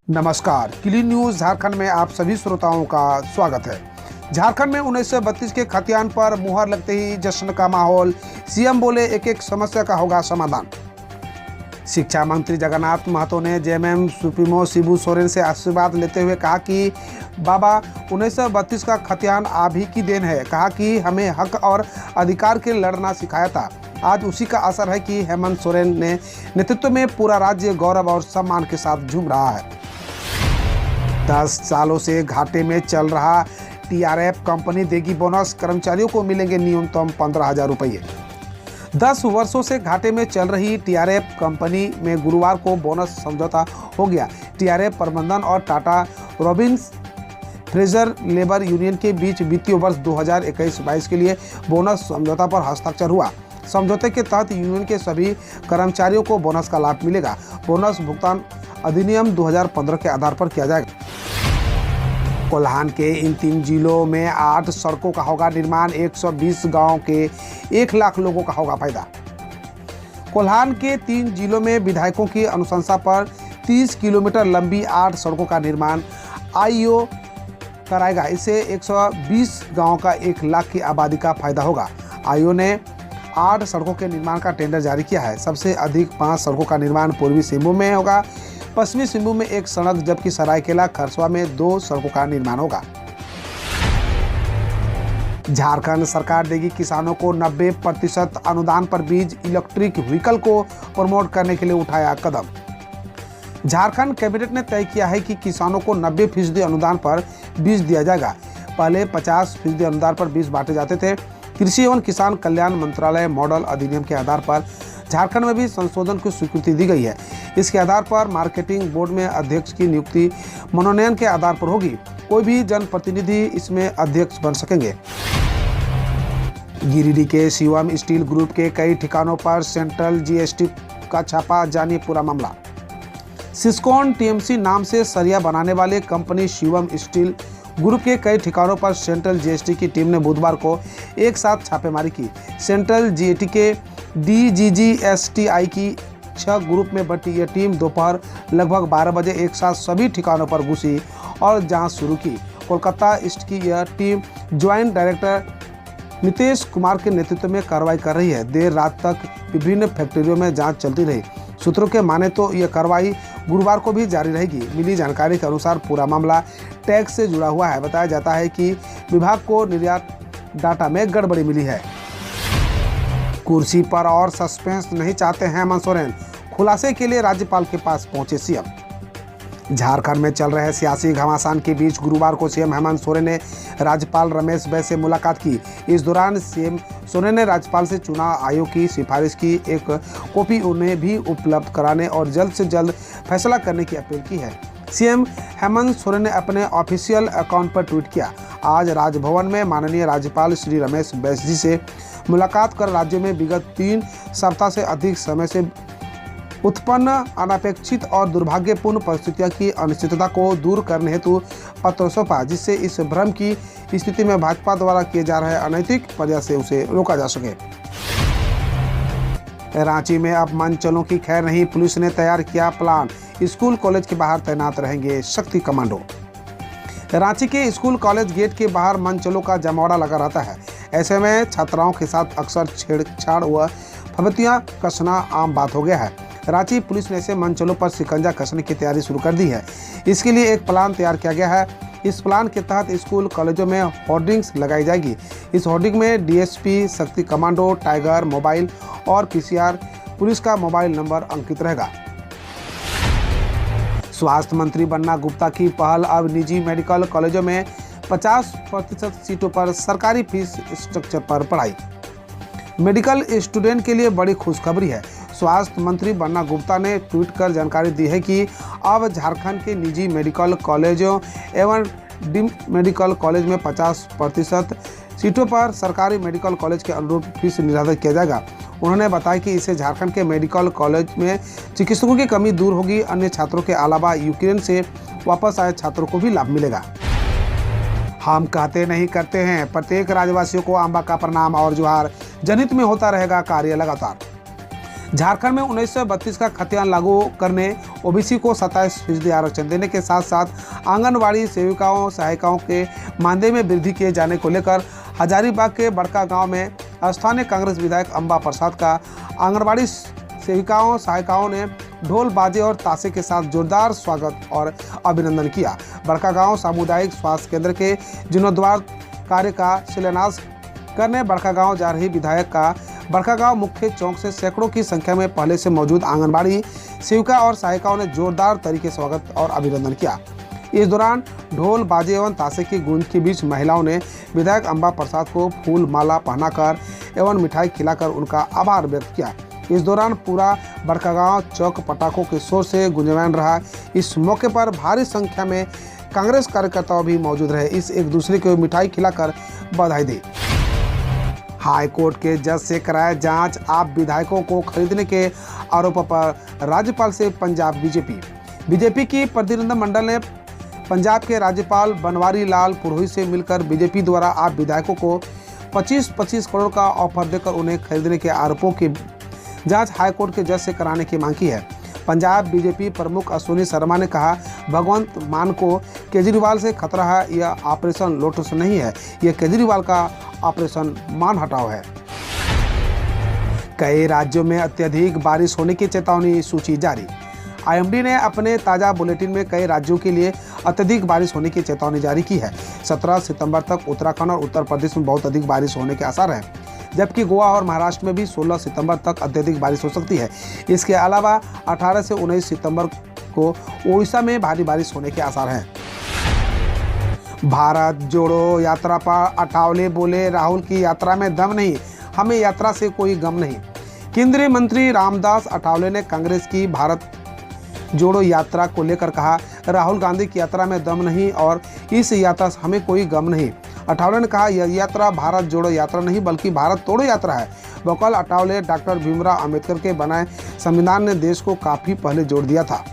नमस्कार, clean news Jharkhand में आप सभी श्रोताओं का स्वागत है। झारखंड में 1932 के खतियान पर मुहर लगते ही जश्न का माहौल। सीएम बोले एक एक समस्या का होगा समाधान। शिक्षा मंत्री जगन्नाथ महतो ने जेएमएम सुप्रीमो शिबू सोरेन से आशीर्वाद लेते हुए कहा कि बाबा 1932 का खतियान आप ही की देन है। कहा कि हमें हक और अधिकार के लड़ना सिखाया था। आज उसी का असर है कि हेमंत सोरेन ने नेतृत्व में पूरा राज्य गौरव और सम्मान के साथ झूम रहा है। 10 सालों से घाटे में चल रहा टीआरएफ कंपनी देगी बोनस। कर्मचारियों को मिलेंगे न्यूनतम 15,000 रुपये। 10 वर्षों से घाटे में चल रही टीआरएफ कंपनी में गुरुवार को बोनस समझौता हो गया। टीआरएफ प्रबंधन और Tata Robins Fraser labour union के बीच वित्तीय वर्ष 2021-22 के लिए बोनस समझौता पर हस्ताक्षर हुआ। समझौते के तहत यूनियन के सभी कर्मचारियों को बोनस का लाभ मिलेगा। बोनस भुगतान अधिनियम 2015 के आधार पर किया जाएगा। कोल्हान के इन 3 जिलों में 8 सड़कों का होगा निर्माण। 120 गांव के 1 लाख लोगों का होगा फायदा। कोल्हान के 3 जिलों में विधायकों की अनुशंसा पर 30 किलोमीटर लंबी 8 सड़कों का निर्माण आईओ कराएगा। इससे 120 गांव का 1 लाख की आबादी का फायदा होगा। आईओ ने 8 सड़कों के निर्माण का टेंडर जारी किया है। सबसे अधिक 5 सड़कों का निर्माण पूर्वी सिंहभूम में होगा। पश्चिमी सिंहभूम में 1 सड़क जबकि सरायकेला खरसवा में 2 सड़कों का निर्माण होगा। झारखंड सरकार देगी किसानों को 90% अनुदान पर बीज। इलेक्ट्रिक व्हीकल को प्रमोट करने के लिए उठाया कदम। झारखंड कैबिनेट ने तय किया है कि किसानों को 90% अनुदान पर बीज दिया जाएगा। पहले 50% अनुदान पर बीज बांटे जाते थे। कृषि एवं किसान कल्याण मंत्रालय मॉडल अधिनियम के आधार पर झारखंड में भी संशोधन की स्वीकृति दी गई है। इसके आधार पर मार्केटिंग बोर्ड में अध्यक्ष की नियुक्ति मनोनयन के आधार पर होगी। कोई भी जनप्रतिनिधि इसमें अध्यक्ष बन सकेंगे। गिरिडीह के शिवम स्टील ग्रुप के कई ठिकानों पर सेंट्रल जीएसटी का छापा। जानिए पूरा मामला। सिस्कॉन टीएमसी नाम से सरिया बनाने वाले कंपनी शिवम स्टील ग्रुप के कई ठिकानों पर सेंट्रल जीएसटी की टीम ने बुधवार को एक साथ छापेमारी की। सेंट्रल जीएसटी के डीजीजीएसटीआई की 6 ग्रुप में बटी यह टीम दोपहर लगभग 12 बजे एक साथ सभी ठिकानों पर घुसी और जांच शुरू की। कोलकाता ईस्ट की यह team joint director Nitesh Kumar के नेतृत्व में कार्रवाई कर रही है। देर रात तक विभिन्न फैक्ट्रियों में जांच चलती रही। सूत्रों के माने तो यह कार्रवाई गुरुवार को भी जारी रहेगी। मिली जानकारी के अनुसार पूरा मामला टैक्स से जुड़ा हुआ है। बताया जाता है कि विभाग को निर्यात डाटा में गड़बड़ी मिली है। कुर्सी पर और सस्पेंस नहीं चाहते हैं हेमंत सोरेन। खुलासे के लिए राज्यपाल के पास पहुंचे सीएम। झारखंड में चल रहे सियासी घमासान के बीच गुरुवार को सीएम हेमंत सोरेन ने राज्यपाल रमेश बैस से मुलाकात की। इस दौरान सीएम सोरेन ने राज्यपाल से चुनाव आयोग की सिफारिश की एक कॉपी उन्हें भी उपलब्ध कराने और जल्द से जल्द फैसला करने की अपील की है। सीएम हेमंत सोरेन ने अपने ऑफिशियल अकाउंट पर ट्वीट किया। आज राजभवन में माननीय राज्यपाल श्री रमेश बैस जी से मुलाकात कर राज्य में विगत 3 सप्ताह से अधिक समय से उत्पन्न अनपेक्षित और दुर्भाग्यपूर्ण परिस्थितियों की अनिश्चितता को दूर करने हेतु पत्र सौंपा, जिससे इस भ्रम की स्थिति में भाजपा द्वारा किए जा रहे अनैतिक प्रयास से उसे रोका जा सके। रांची में अब मनचलों की खैर नहीं। पुलिस ने तैयार किया प्लान। स्कूल कॉलेज के बाहर तैनात रहेंगे शक्ति कमांडो। रांची के स्कूल कॉलेज गेट के बाहर मनचलों का जमावड़ा लगा रहता है। ऐसे में छात्राओं के साथ अक्सर छेड़छाड़ व फबतियां कसना आम बात हो गया है। रांची पुलिस ने ऐसे मनचलों पर शिकंजा कसने की तैयारी शुरू कर दी है। इसके लिए एक प्लान तैयार किया गया है। इस प्लान के तहत स्कूल कॉलेजों में होर्डिंग्स लगाई जाएगी। इस होर्डिंग में डीएसपी, शक्ति कमांडो, टाइगर मोबाइल और पीसीआर पुलिस का मोबाइल नंबर अंकित रहेगा। स्वास्थ्य मंत्री बन्ना गुप्ता की पहल। अब निजी मेडिकल कॉलेजों में 50% सीटों पर सरकारी फीस स्ट्रक्चर पर पढ़ाई। मेडिकल स्टूडेंट के लिए बड़ी खुशखबरी है। स्वास्थ्य मंत्री बन्ना गुप्ता ने ट्वीट कर जानकारी दी है कि अब झारखंड के निजी मेडिकल कॉलेजों एवं डीम्ड मेडिकल कॉलेज में 50% सीटों पर सरकारी मेडिकल कॉलेज के अनुरूप फीस निर्धारित किया जाएगा। उन्होंने बताया कि इससे झारखंड के मेडिकल कॉलेज में चिकित्सकों की कमी दूर होगी। अन्य छात्रों के अलावा यूक्रेन से वापस आए छात्रों को भी लाभ मिलेगा। हम कहते नहीं करते हैं। प्रत्येक राज्यवासियों को अंबा का प्रणाम और जोहार। जनहित में होता रहेगा कार्य लगातार। झारखंड में 1932 का खतियान लागू करने, ओबीसी को 27% आरक्षण देने के साथ साथ आंगनबाड़ी सेविकाओं सहायिकाओं के मानदेय में वृद्धि किए जाने को लेकर हजारीबाग के बड़का गांव में स्थानीय कांग्रेस विधायक अंबा प्रसाद का आंगनबाड़ी सेविकाओं सहायिकाओं ने ढोल बाजे और ताशे के साथ जोरदार स्वागत और अभिनंदन किया। बड़का गांव सामुदायिक स्वास्थ्य केंद्र के जीर्णोद्धार कार्य का शिलान्यास करने बड़का गांव जा रही विधायक का बड़का गांव मुख्य चौक से सैकड़ों की संख्या में पहले से मौजूद आंगनबाड़ी सेविका और सहायिकाओं ने जोरदार तरीके से स्वागत और अभिनंदन किया। इस दौरान ढोल बाजे एवं ताशे की गूंज के बीच महिलाओं ने विधायक अंबा प्रसाद को फूल माला पहनाकर एवं मिठाई खिलाकर उनका आभार व्यक्त किया। इस दौरान पूरा बड़का गांव चौक पटाखों के शोर से गुंजयमान रहा। इस मौके पर भारी संख्या में कांग्रेस कार्यकर्ता भी मौजूद रहे। इस एक दूसरे को मिठाई खिलाकर बधाई दी। हाई कोर्ट के जज से कराया जांच, आप विधायकों को खरीदने के आरोपों पर राज्यपाल से पंजाब बीजेपी की प्रतिनिधिमंडल ने पंजाब के राज्यपाल बनवारी लाल पुरोहित से मिलकर बीजेपी द्वारा आप विधायकों को 25-25 करोड़ का ऑफर देकर उन्हें खरीदने के आरोपों की जांच हाईकोर्ट के जज से कराने की मांग की है। पंजाब बीजेपी प्रमुख अश्विनी शर्मा ने कहा, भगवंत मान को केजरीवाल से खतरा है। यह ऑपरेशन लोटस नहीं है, यह केजरीवाल का ऑपरेशन मान हटाओ है। कई राज्यों में अत्यधिक बारिश होने की चेतावनी सूची जारी। आईएमडी ने अपने ताज़ा बुलेटिन में कई राज्यों के लिए अत्यधिक बारिश होने की चेतावनी जारी की है। 17 सितंबर तक उत्तराखंड और उत्तर प्रदेश में बहुत अधिक बारिश होने के आसार हैं, जबकि गोवा और महाराष्ट्र में भी 16 सितंबर तक अत्यधिक बारिश हो सकती है। इसके अलावा 18 से 19 सितंबर को ओडिशा में भारी बारिश होने के आसार हैं। भारत जोड़ो यात्रा पर अठावले बोले, राहुल की यात्रा में दम नहीं, हमें यात्रा से कोई गम नहीं। केंद्रीय मंत्री रामदास अठावले ने कांग्रेस की भारत जोड़ो यात्रा को लेकर कहा, राहुल गांधी की यात्रा में दम नहीं और इस यात्रा से हमें कोई गम नहीं। अठावले ने कहा, यह यात्रा भारत जोड़ो यात्रा नहीं बल्कि भारत तोड़ो यात्रा है। बकौल अठावले, डॉक्टर भीमराव अंबेडकर के बनाए संविधान ने देश को काफी पहले जोड़ दिया था।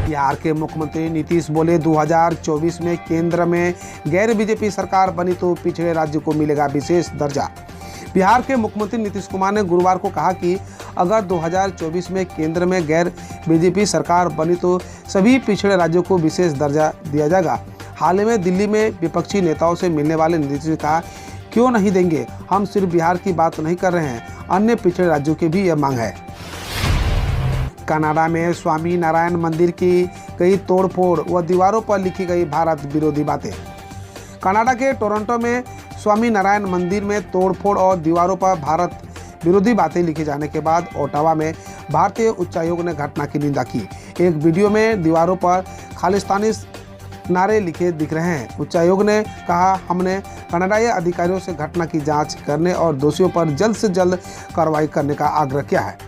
बिहार के मुख्यमंत्री नीतीश बोले, 2024 में केंद्र में गैर बीजेपी सरकार बनी तो पिछड़े राज्य को मिलेगा विशेष दर्जा। बिहार के मुख्यमंत्री नीतीश कुमार ने गुरुवार को कहा कि अगर 2024 में केंद्र में गैर बीजेपी सरकार बनी तो सभी पिछड़े राज्यों को विशेष दर्जा दिया जाएगा। हाल ही में दिल्ली में विपक्षी नेताओं से मिलने वाले नीतीश ने कहा, क्यों नहीं देंगे, हम सिर्फ बिहार की बात नहीं कर रहे हैं, अन्य पिछड़े राज्यों की भी यह मांग है। कनाडा में स्वामी नारायण मंदिर की गई तोड़फोड़ व दीवारों पर लिखी गई भारत विरोधी बातें। कनाडा के टोरंटो में स्वामी नारायण मंदिर में तोड़फोड़ और दीवारों पर भारत विरोधी बातें लिखे जाने के बाद ओटावा में भारतीय उच्चायोग ने घटना की निंदा की। एक वीडियो में दीवारों पर खालिस्तानी नारे लिखे दिख रहे हैं। उच्चायोग ने कहा, हमने कनाडाई अधिकारियों से घटना की जांच करने और दोषियों पर जल्द से जल्द कार्रवाई करने का आग्रह किया है।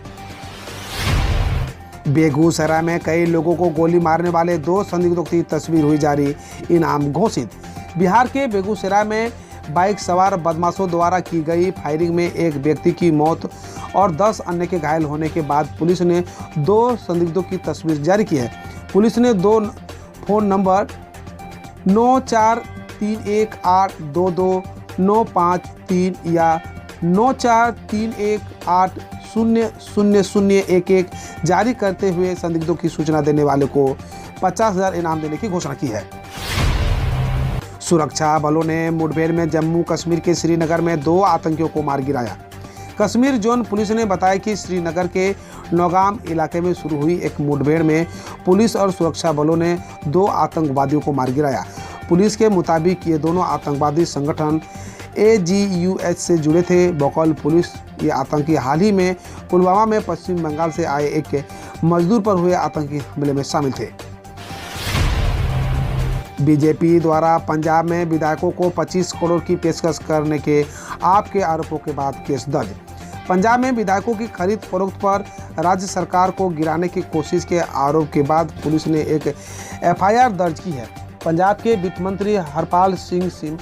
बेगूसराय में कई लोगों को गोली मारने वाले 2 संदिग्धों की तस्वीर हुई जारी, इनाम घोषित। बिहार के बेगूसराय में बाइक सवार बदमाशों द्वारा की गई फायरिंग में एक व्यक्ति की मौत और 10 अन्य के घायल होने के बाद पुलिस ने 2 संदिग्धों की तस्वीर जारी की है। पुलिस ने 2 फोन नंबर 9431822953 या 9431800011 जारी करते हुए संदिग्धों की सूचना देने वाले को 50,000 इनाम देने की घोषणा की है। सुरक्षा बलों ने मुठभेड़ में जम्मू कश्मीर के श्रीनगर में 2 आतंकियों को मार गिराया। कश्मीर जोन पुलिस ने बताया कि श्रीनगर के नौगाम इलाके में शुरू हुई एक मुठभेड़ में पुलिस और सुरक्षा बलों ने 2 आतंकवादियों को मार गिराया। पुलिस के मुताबिक ये दोनों आतंकवादी संगठन AGUH से जुड़े थे। बकौल पुलिस, ये आतंकी हाल ही में पुलवामा में पश्चिम बंगाल से आए एक मजदूर पर हुए आतंकी हमले में शामिल थे। बीजेपी द्वारा पंजाब में विधायकों को 25 करोड़ की पेशकश करने के आपके आरोपों के बाद केस दर्ज। पंजाब में विधायकों की खरीद फरोख्त पर राज्य सरकार को गिराने की कोशिश के आरोप के बाद पुलिस ने एक FIR दर्ज की है। पंजाब के वित्त मंत्री हरपाल सिंह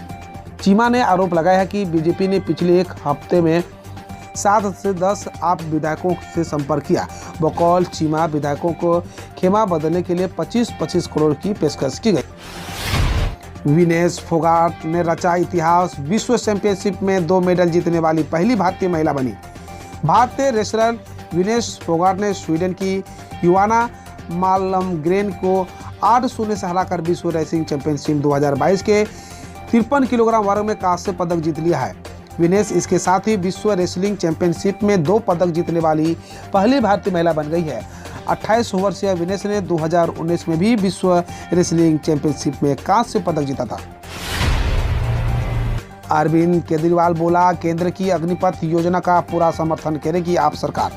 चीमा ने आरोप लगाया है कि बीजेपी ने पिछले एक हफ्ते में 7 से 10 आप विधायकों से संपर्क किया। बकौल चीमा, विधायकों को खेमा बदलने के लिए 25-25 करोड़ की पेशकश की गई। विनेश फोगाट ने रचा इतिहास, विश्व चैंपियनशिप में 2 मेडल जीतने वाली पहली भारतीय महिला बनी। भारतीय रेसलर विनेश फोगाट ने स्वीडन की युवाना मालमग्रेन को 8-0 से हराकर विश्व रेसलिंग चैंपियनशिप 2022 के 53 किलोग्राम वर्ग में कांस्य पदक जीत लिया है। विनेश इसके साथ ही विश्व रेसलिंग चैंपियनशिप में 2 पदक जीतने वाली पहली भारतीय महिला बन गई है। 28 वर्षीय विनेश ने 2019 में भी विश्व रेसलिंग चैंपियनशिप में कांस्य पदक जीता था। अरविंद केजरीवाल बोला, केंद्र की अग्निपथ योजना का पूरा समर्थन करेगी आप सरकार।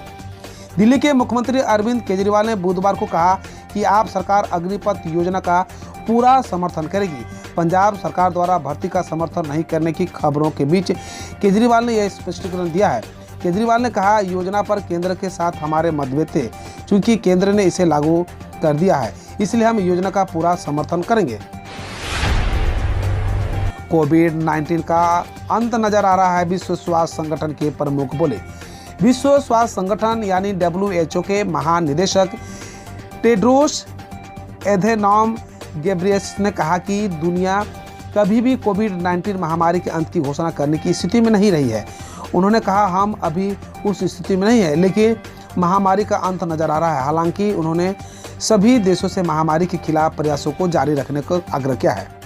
दिल्ली के मुख्यमंत्री अरविंद केजरीवाल ने बुधवार को कहा कि आप सरकार अग्निपथ योजना का पूरा समर्थन करेगी। पंजाब सरकार द्वारा भर्ती का समर्थन नहीं करने की खबरों के बीच केजरीवाल ने यह स्पष्टीकरण दिया है। केजरीवाल ने कहा, योजना पर केंद्र के साथ हमारे मतभेद थे, क्योंकि केंद्र ने इसे लागू कर दिया है, इसलिए हम योजना का पूरा समर्थन करेंगे। कोविड-19 का अंत नजर आ रहा है, विश्व स्वास्थ्य संगठन के प्रमुख बोले। विश्व स्वास्थ्य संगठन यानी WHO के महानिदेशक टेड्रोस एधेनॉम गेब्रियस ने कहा कि दुनिया कभी भी कोविड-19 महामारी के अंत की घोषणा करने की स्थिति में नहीं रही है। उन्होंने कहा, हम अभी उस स्थिति में नहीं है, लेकिन महामारी का अंत नजर आ रहा है। हालांकि उन्होंने सभी देशों से महामारी के खिलाफ प्रयासों को जारी रखने का आग्रह किया है।